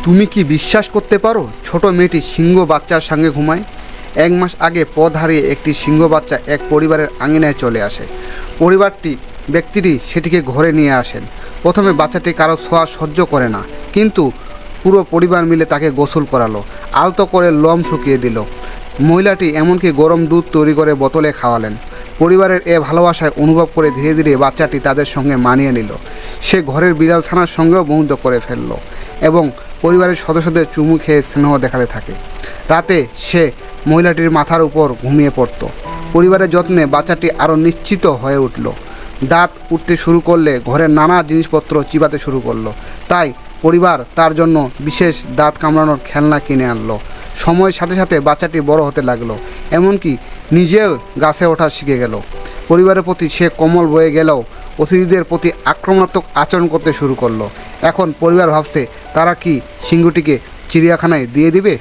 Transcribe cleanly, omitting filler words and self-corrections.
তুমি কি বিশ্বাস করতে পারো, ছোট মেয়েটি সিংহ বাচ্চার সঙ্গে ঘুমায়? 1 মাস আগে পথ হারিয়ে একটি সিংহ বাচ্চা এক পরিবারের আঙিনায় চলে আসে। ব্যক্তিটি সেটিকে ঘরে নিয়ে আসেন। প্রথমে বাচ্চাটি কারো ছোঁয়া সহ্য করে না, কিন্তু পুরো পরিবার মিলে তাকে গোসল করালো, আলতো করে লোম শুকিয়ে দিল। মহিলাটি এমনকি গরম দুধ তৈরি করে বোতলে খাওয়ালেন। পরিবারের এ ভালোবাসায় অনুভব করে ধীরে ধীরে বাচ্চাটি তাদের সঙ্গে মানিয়ে নিল। সে ঘরের বিড়াল ছানার সঙ্গেও বন্ধুত্ব করে ফেলল এবং পরিবারের সদস্যদের চুমু খেয়ে স্নেহ দেখাতে থাকে। রাতে সে মহিলাটির মাথার উপর ঘুমিয়ে পড়ত। পরিবারের যত্নে বাচ্চাটি আরও নিশ্চিত হয়ে উঠল। দাঁত উঠতে শুরু করলে ঘরের নানা জিনিসপত্র চিবাতে শুরু করলো। তাই পরিবার তার জন্য বিশেষ দাঁত কামড়ানোর খেলনা কিনে আনলো। সময়ের সাথে সাথে বাচ্চাটি বড় হতে লাগলো, এমনকি নিজেও গাছে ওঠা শিখে গেল। পরিবারের প্রতি সে কোমল বয়ে গেলেও অতিথিদের প্রতি আক্রমণাত্মক আচরণ করতে শুরু করলো। এখন পরিবার ভাবছে, তারা কি সিংহটিকে চিড়িয়াখানায় দিয়ে দিবে?